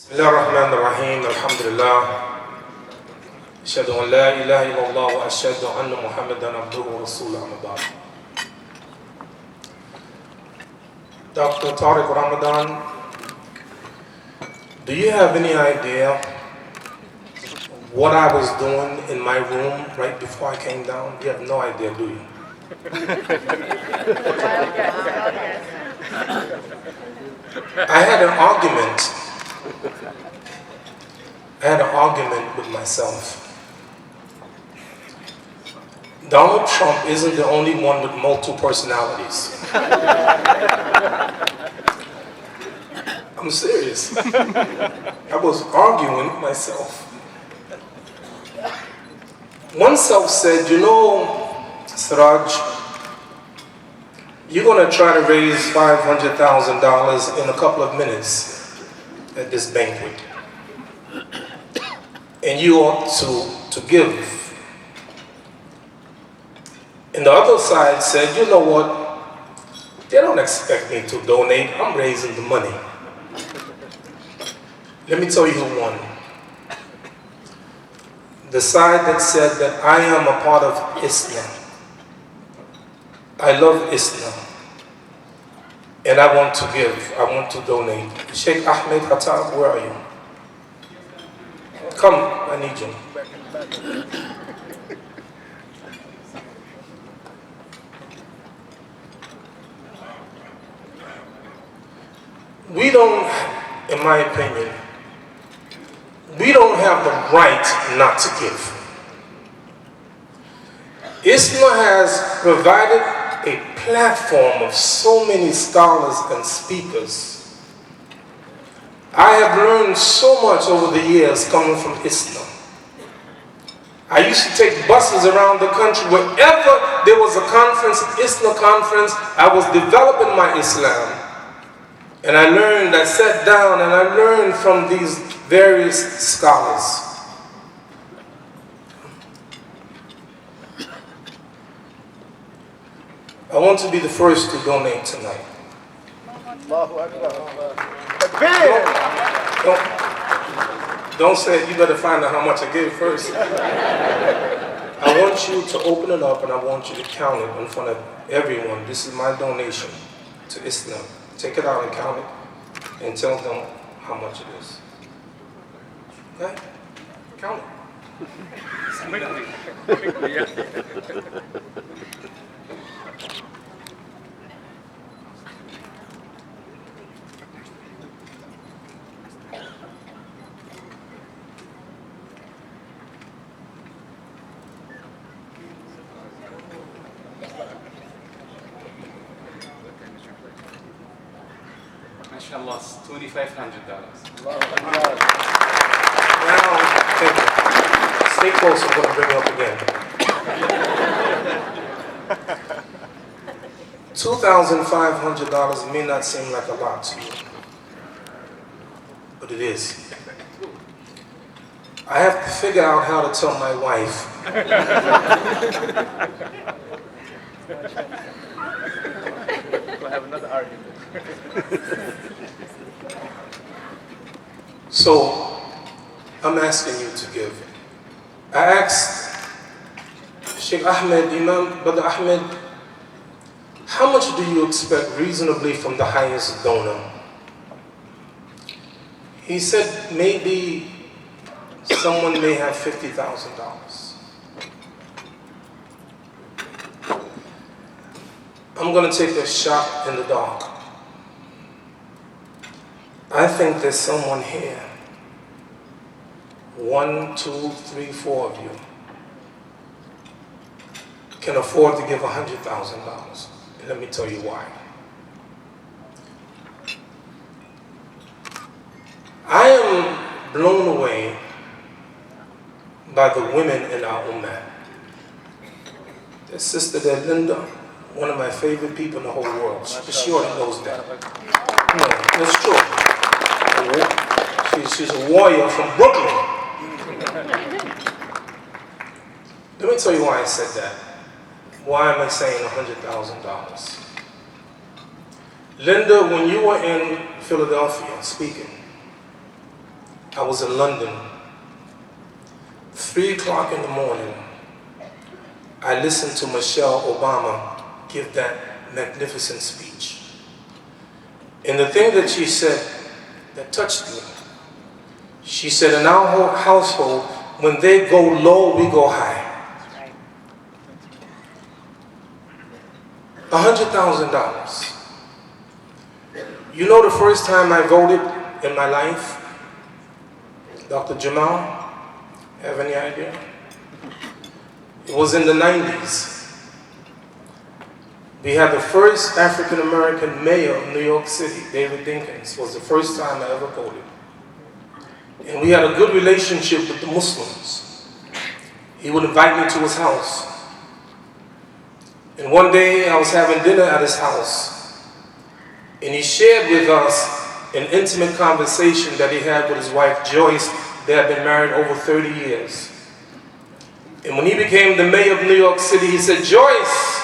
بسم الله الرحمن الرحيم الحمد لله أشهد أن لا إله إلا الله وأشهد أن محمدا عبده ورسوله أما بعد. Dr. Tariq Ramadan, do you have any idea what I was doing in my room right before I came down? You have no idea, do you? I had an argument with myself. Donald Trump isn't the only one with multiple personalities. I'm serious. I was arguing with myself. One self said, you know, Siraj, you're going to try to raise $500,000 in a couple of minutes at this banquet. And you ought to give. And the other side said, you know what? They don't expect me to donate. I'm raising the money. Let me tell you who won. The side that said that I am a part of ISNA. I love ISNA. And I want to give. I want to donate. Sheikh Ahmed Hattab, where are you? Come, I need you. We don't, in my opinion, we don't have the right not to give. ISNA has provided a platform of so many scholars and speakers. I have learned so much over the years coming from ISNA. I used to take buses around the country. Wherever there was a conference, ISNA conference, I was developing my Islam. And I learned, I sat down and I learned from these various scholars. I want to be the first to donate tonight. Don't say it. You better find out how much I gave first. I want you to open it up and I want you to count it in front of everyone. This is my donation to Islam. Take it out and count it and tell them how much it is. Okay? Count it. MashaAllah, $2,500. Now, stay close, I'm going to bring it up again. $2,500 may not seem like a lot to you, but it is. I have to figure out how to tell my wife. We'll have another argument. So, I'm asking you to give. I asked Sheikh Ahmed, Imam Brother Ahmed, how much do you expect reasonably from the highest donor? He said maybe someone may have $50,000. I'm going to take a shot in the dark. I think there's someone here, 1, 2, 3, 4 of you, can afford to give $100,000. And let me tell you why. I am blown away by the women in our ummah. There's Sister Linda, one of my favorite people in the whole world. She already knows that. No, that's true. She's a warrior from Brooklyn. Let me tell you why I said that. Why am I saying $100,000? Linda, when you were in Philadelphia speaking, I was in London. 3 o'clock in the morning, I listened to Michelle Obama give that magnificent speech. And the thing that she said that touched me, she said, in our household, when they go low, we go high. $100,000. You know the first time I voted in my life? Dr. Jamal, have any idea? It was in the 90s. We had the first African-American mayor of New York City, David Dinkins, was the first time I ever voted. And we had a good relationship with the Muslims. He would invite me to his house. And one day I was having dinner at his house, and he shared with us an intimate conversation that he had with his wife Joyce. They had been married over 30 years. And when he became the mayor of New York City, he said, Joyce,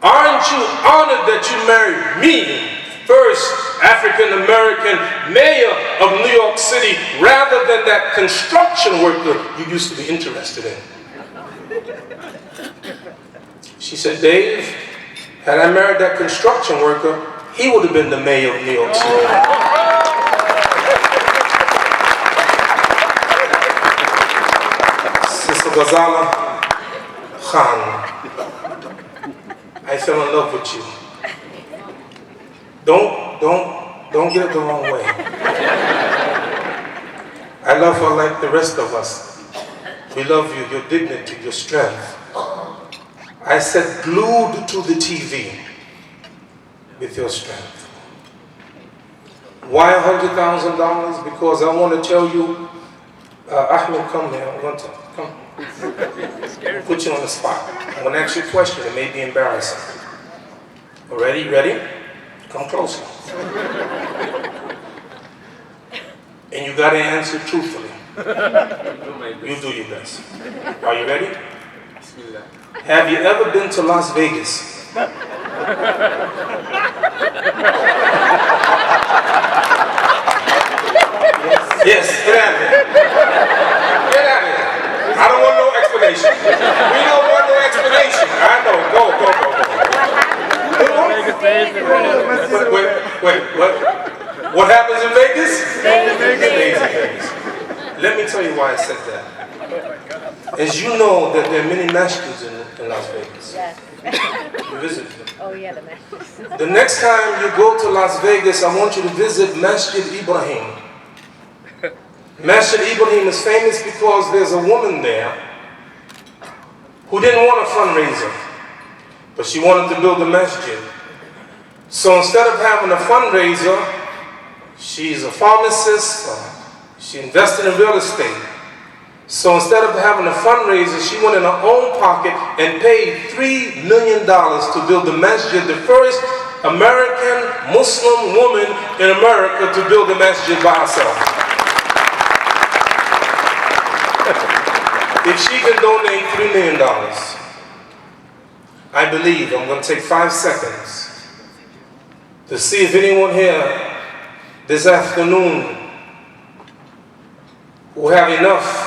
aren't you honored that you married me, first African-American mayor of New York City, rather than that construction worker you used to be interested in? She said, Dave, had I married that construction worker, he would have been the mayor of New York City. Sister Ghazala Khan, I fell in love with you. Don't get it the wrong way. I love her like the rest of us. We love you, your dignity, your strength. I said, glued to the TV with your strength. Why $100,000? Because I want to tell you, Ahmed, come here. I'm going to come. Put you on the spot. I'm going to ask you a question. It may be embarrassing. Ready? Ready? Come closer. And you got to answer truthfully. You do your best. Are you ready? Bismillah. Have you ever been to Las Vegas? Yes, get out of here. Get out of here. I don't want no explanation. We don't want no explanation. I know. Go. Wait. What happens in Vegas? Vegas. Let me tell you why I said that. As you know, that there are many masjids in Las Vegas. Yes. You visit them. Oh yeah, the masjids. The next time you go to Las Vegas, I want you to visit Masjid Ibrahim. Masjid Ibrahim is famous because there's a woman there who didn't want a fundraiser, but she wanted to build a masjid. So instead of having a fundraiser, she's a pharmacist, she invested in real estate. So instead of having a fundraiser, she went in her own pocket and paid $3 million to build the masjid, the first American Muslim woman in America to build a masjid by herself. If she can donate $3 million, I believe I'm going to take 5 seconds to see if anyone here this afternoon will have enough.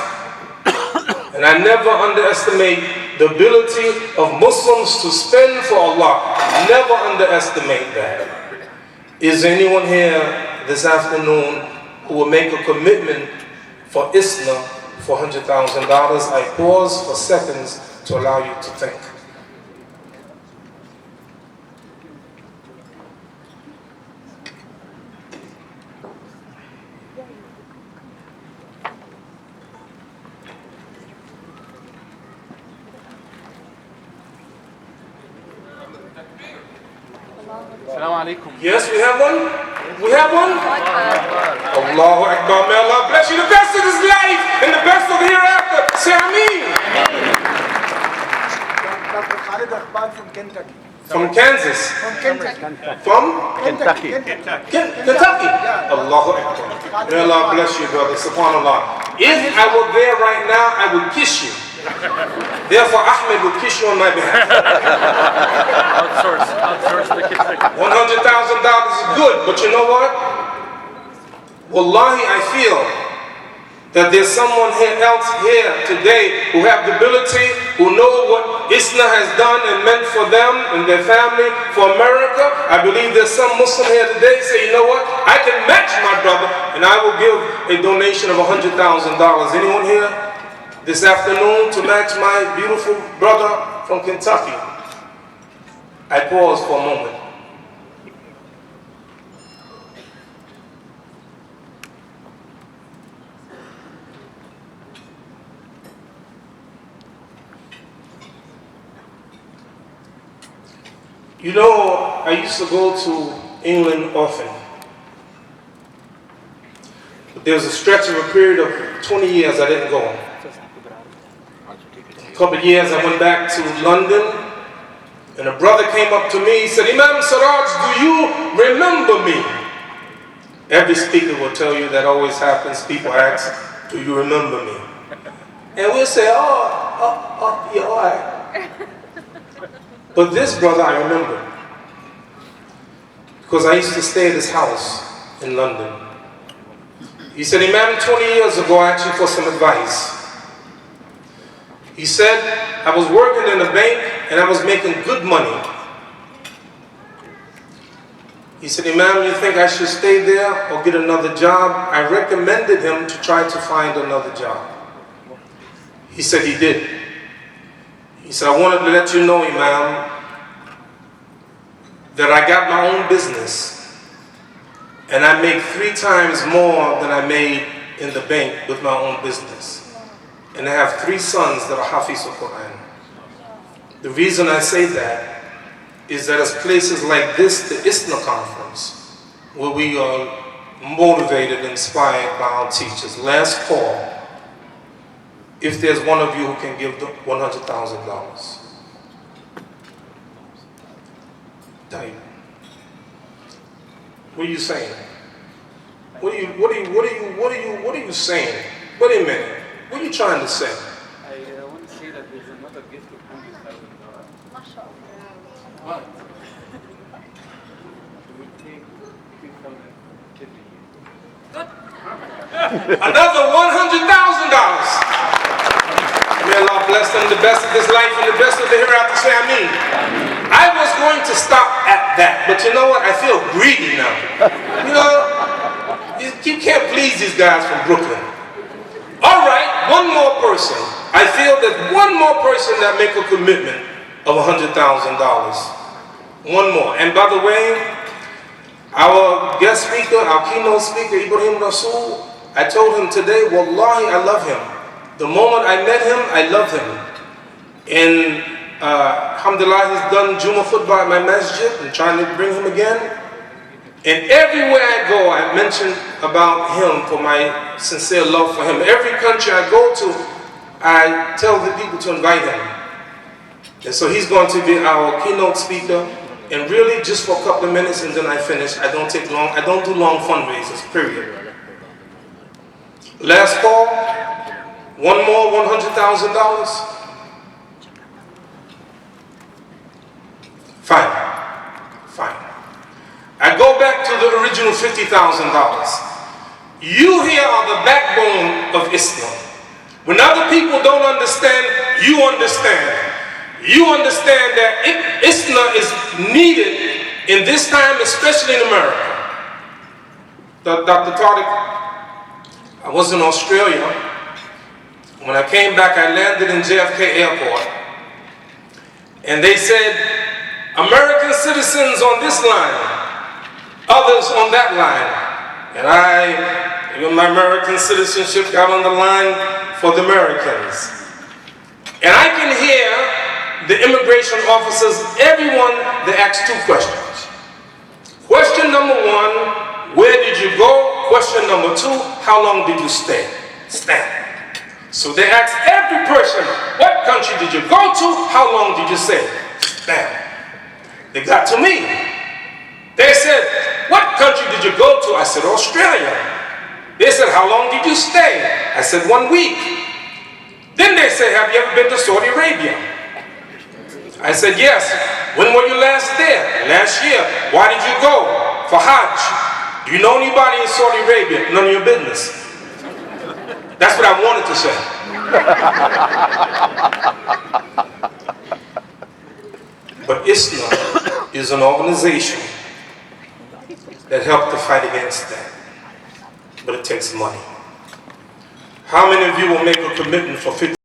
And I never underestimate the ability of Muslims to spend for Allah. Never underestimate that. Is there anyone here this afternoon who will make a commitment for ISNA for $100,000? I pause for seconds to allow you to think. Assalamu alaikum. Yes, we have one? We have one? Allahu Akbar. May Allah bless you. The best of this life and the best of the hereafter. Say Ameen. Dr. Khalid Iqbal from Kentucky. From Kansas. From Kentucky. From? Kentucky. Kentucky. Allahu Akbar. May Allah bless you, brother. Subhanallah. If I were there right now, I would kiss you. Therefore, Ahmed will kiss you on my behalf. Outsource the kiss. $100,000 is good, but you know what? Wallahi, I feel that there's someone else here today who have the ability, who know what ISNA has done and meant for them and their family, for America. I believe there's some Muslim here today say, you know what, I can match my brother and I will give a donation of $100,000. Anyone here this afternoon to match my beautiful brother from Kentucky? I pause for a moment. You know, I used to go to England often. But there was a stretch of a period of 20 years I didn't go. A couple of years I went back to London, and a brother came up to me, he said, Imam Siraj, do you remember me? Every speaker will tell you that always happens. People ask, do you remember me? And we'll say, yeah, all right. But this brother I remember, because I used to stay at his house in London. He said, Imam, 20 years ago I asked you for some advice. He said, I was working in a bank and I was making good money. He said, Imam, you think I should stay there or get another job? I recommended him to try to find another job. He said he did. He said, I wanted to let you know, Imam, that I got my own business and I make 3 times more than I made in the bank with my own business. And I have 3 sons that are Hafiz of Quran. The reason I say that is that it's places like this, the ISNA conference, where we are motivated, inspired by our teachers. Last call. If there's one of you who can give $100,000. Type. What are you saying? What are you saying? Wait a minute. What are you trying to say? I want to say that there's another gift of $100,000. What? We take 3,000 every year. Another $100,000. May Allah bless them, the best of this life and the best of the hereafter. Say Ameen. I was going to stop at that, but you know what? I feel greedy now. You know, you can't please these guys from Brooklyn. All right, one more person. I feel that one more person that make a commitment of $100,000. One more. And by the way, our guest speaker, our keynote speaker, Ibrahim Rasool, I told him today, wallahi, I love him. The moment I met him, I loved him. And alhamdulillah, he's done Jummah khutbah at my masjid and trying to bring him again. And everywhere I go, I mention about him for my sincere love for him. Every country I go to, I tell the people to invite him. And so he's going to be our keynote speaker. And really, just for a couple of minutes and then I finish. I don't take long, I don't do long fundraisers, period. Last call, one more $100,000. Fine. I go back to the original $50,000. You here are the backbone of Islam. When other people don't understand, you understand. You understand that ISNA is needed in this time, especially in America. Dr. Tariq, I was in Australia. When I came back, I landed in JFK Airport. And they said, American citizens on this line, others on that line. And I, with my American citizenship, got on the line for the Americans. And I can hear the immigration officers, everyone, they ask 2 questions. Question number 1, where did you go? Question number 2, how long did you stay? Stand. So they ask every person, what country did you go to? How long did you stay? Stand. They got to me. They said, what country did you go to? I said, Australia. They said, how long did you stay? I said, 1 week. Then they said, have you ever been to Saudi Arabia? I said, yes. When were you last there? Last year. Why did you go? For Hajj. Do you know anybody in Saudi Arabia? None of your business. That's what I wanted to say. But ISNA is an organization that helped to fight against that. But it takes money. How many of you will make a commitment for 50?